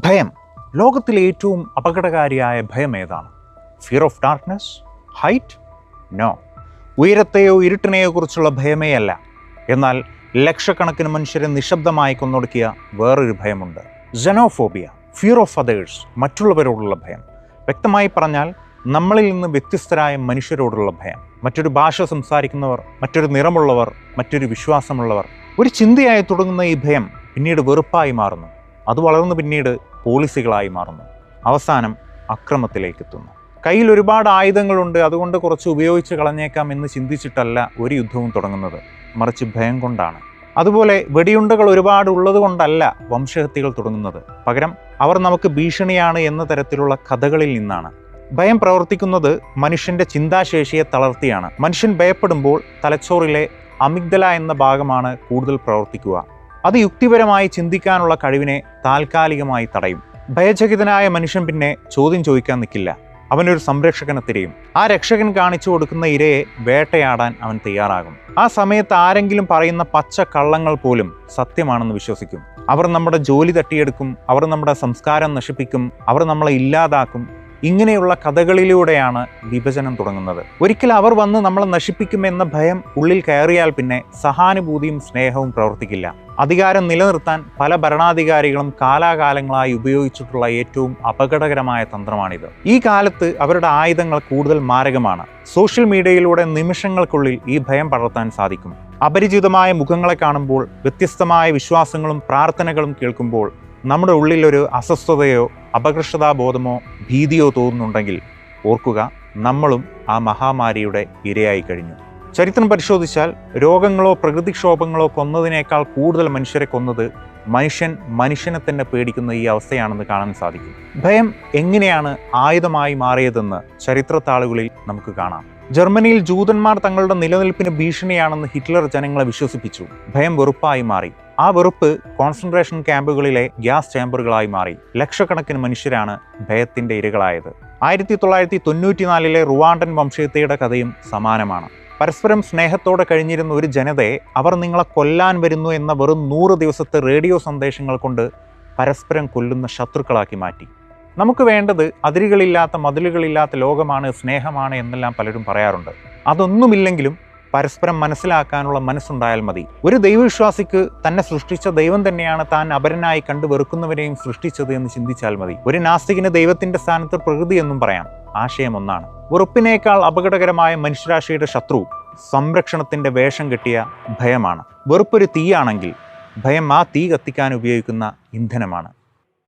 ഭയം. ലോകത്തിലെ ഏറ്റവും അപകടകാരിയായ ഭയം ഏതാണ്? Fear of darkness? Height? No. ഉയരത്തെയോ ഇരുട്ടിനെയോ കുറിച്ചുള്ള ഭയമേ അല്ല. എന്നാൽ ലക്ഷക്കണക്കിന് മനുഷ്യരെ നിശബ്ദമായി കൊന്നൊടുക്കിയ വേറൊരു ഭയമുണ്ട്. സെനോഫോബിയ, ഫിയർ ഓഫ് അതേഴ്സ്, മറ്റുള്ളവരോടുള്ള ഭയം. വ്യക്തമായി പറഞ്ഞാൽ നമ്മളിൽ നിന്ന് വ്യത്യസ്തരായ മനുഷ്യരോടുള്ള ഭയം. മറ്റൊരു ഭാഷ സംസാരിക്കുന്നവർ, മറ്റൊരു നിറമുള്ളവർ, മറ്റൊരു വിശ്വാസമുള്ളവർ. ഒരു ചിന്തയായി തുടങ്ങുന്ന ഈ ഭയം പിന്നീട് വെറുപ്പായി മാറുന്നു. അത് വളർന്ന് പിന്നീട് പോളിസികളായി മാറുന്നു. അവസാനം അക്രമത്തിലേക്ക് എത്തുന്നു. കയ്യിൽ ഒരുപാട് ആയുധങ്ങളുണ്ട്, അതുകൊണ്ട് കുറച്ച് ഉപയോഗിച്ച് കളഞ്ഞേക്കാം എന്ന് ചിന്തിച്ചിട്ടല്ല ഒരു യുദ്ധവും തുടങ്ങുന്നത്, മറിച്ച് ഭയം കൊണ്ടാണ്. അതുപോലെ വെടിയുണ്ടകൾ ഒരുപാട് ഉള്ളത് കൊണ്ടല്ല വംശഹത്യകൾ തുടങ്ങുന്നത്. പകരം അവർ നമുക്ക് ഭീഷണിയാണ് എന്ന തരത്തിലുള്ള കഥകളിൽ നിന്നാണ്. ഭയം പ്രവർത്തിക്കുന്നത് മനുഷ്യന്റെ ചിന്താശേഷിയെ തളർത്തിയാണ്. മനുഷ്യൻ ഭയപ്പെടുമ്പോൾ തലച്ചോറിലെ അമിഗ്ദല എന്ന ഭാഗമാണ് കൂടുതൽ പ്രവർത്തിക്കുക. അത് യുക്തിപരമായി ചിന്തിക്കാനുള്ള കഴിവിനെ താൽക്കാലികമായി തടയും. ഭയചകിതനായ മനുഷ്യൻ പിന്നെ ചോദ്യം ചോദിക്കാൻ നിൽക്കില്ല. അവനൊരു സംരക്ഷകനെ തിരയും. ആ രക്ഷകൻ കാണിച്ചു കൊടുക്കുന്ന ഇരയെ വേട്ടയാടാൻ അവൻ തയ്യാറാകും. ആ സമയത്ത് ആരെങ്കിലും പറയുന്ന പച്ച കള്ളങ്ങൾ പോലും സത്യമാണെന്ന് വിശ്വസിക്കും. അവർ നമ്മുടെ ജോലി തട്ടിയെടുക്കും, അവർ നമ്മുടെ സംസ്കാരം നശിപ്പിക്കും, അവർ നമ്മളെ ഇല്ലാതാക്കും. ഇങ്ങനെയുള്ള കഥകളിലൂടെയാണ് വിഭജനം തുടങ്ങുന്നത്. ഒരിക്കൽ അവർ വന്ന് നമ്മളെ നശിപ്പിക്കുമെന്ന ഭയം ഉള്ളിൽ കയറിയാൽ പിന്നെ സഹാനുഭൂതിയും സ്നേഹവും പ്രവർത്തിക്കില്ല. അധികാരം നിലനിർത്താൻ പല ഭരണാധികാരികളും കാലാകാലങ്ങളായി ഉപയോഗിച്ചിട്ടുള്ള ഏറ്റവും അപകടകരമായ തന്ത്രമാണിത്. ഈ കാലത്ത് അവരുടെ ആയുധങ്ങൾ കൂടുതൽ മാരകമാണ്. സോഷ്യൽ മീഡിയയിലൂടെ നിമിഷങ്ങൾക്കുള്ളിൽ ഈ ഭയം പടർത്താൻ സാധിക്കും. അപരിചിതമായ മുഖങ്ങളെ കാണുമ്പോൾ, വ്യത്യസ്തമായ വിശ്വാസങ്ങളും പ്രാർത്ഥനകളും കേൾക്കുമ്പോൾ നമ്മുടെ ഉള്ളിൽ ഒരു അസ്വസ്ഥതയോ അപകർഷതാബോധമോ ഭീതിയോ തോന്നുന്നുണ്ടെങ്കിൽ ഓർക്കുക, നമ്മളും ആ മഹാമാരിയുടെ ഇരയായി കഴിഞ്ഞു. ചരിത്രം പരിശോധിച്ചാൽ രോഗങ്ങളോ പ്രകൃതിക്ഷോഭങ്ങളോ കൊന്നതിനേക്കാൾ കൂടുതൽ മനുഷ്യരെ കൊന്നത് മനുഷ്യനെ തന്നെ പേടിക്കുന്ന ഈ അവസ്ഥയാണെന്ന് കാണാൻ സാധിക്കും. ഭയം എങ്ങനെയാണ് ആയുധമായി മാറിയതെന്ന് ചരിത്രത്താളുകളിൽ നമുക്ക് കാണാം. ജർമ്മനിയിൽ ജൂതന്മാർ തങ്ങളുടെ നിലനിൽപ്പിന് ഭീഷണിയാണെന്ന് ഹിറ്റ്ലർ ജനങ്ങളെ വിശ്വസിപ്പിച്ചു. ഭയം വെറുപ്പായി മാറി. ആ വെറുപ്പ് കോൺസെൻട്രേഷൻ ക്യാമ്പുകളിലെ ഗ്യാസ് ചേമ്പറുകളായി മാറി. ലക്ഷക്കണക്കിന് മനുഷ്യരാണ് ഭയത്തിന്റെ ഇരകളായത്. 1994 റുവാണ്ടൻ വംശഹത്യയുടെ കഥയും സമാനമാണ്. പരസ്പരം സ്നേഹത്തോടെ കഴിഞ്ഞിരുന്ന ഒരു ജനതയെ അവർ നിങ്ങളെ കൊല്ലാൻ വരുന്നു എന്ന വെറും 100 ദിവസത്തെ റേഡിയോ സന്ദേശങ്ങൾ കൊണ്ട് പരസ്പരം കൊല്ലുന്ന ശത്രുക്കളാക്കി മാറ്റി. നമുക്ക് വേണ്ടത് അതിരുകളില്ലാത്ത മതിലുകളില്ലാത്ത ലോകമാണ്, സ്നേഹമാണ് എന്നെല്ലാം പലരും പറയാറുണ്ട്. അതൊന്നുമില്ലെങ്കിലും പരസ്പരം മനസ്സിലാക്കാനുള്ള മനസ്സുണ്ടായാൽ മതി. ഒരു ദൈവവിശ്വാസിക്ക് തന്നെ സൃഷ്ടിച്ച ദൈവം തന്നെയാണ് താൻ അപരനായി കണ്ടു വെറുക്കുന്നവരെയും സൃഷ്ടിച്ചത് എന്ന് ചിന്തിച്ചാൽ മതി. ഒരു നാസ്തികന് ദൈവത്തിന്റെ സ്ഥാനത്ത് പ്രകൃതി എന്നും പറയാം. ആശയം ഒന്നാണ്. വെറുപ്പിനേക്കാൾ അപകടകരമായ മനുഷ്യരാശിയുടെ ശത്രു സംരക്ഷണത്തിന്റെ വേഷം കെട്ടിയ ഭയമാണ്. വെറുപ്പൊരു തീയാണെങ്കിൽ ഭയം ആ തീ കത്തിക്കാൻ ഉപയോഗിക്കുന്ന ഇന്ധനമാണ്.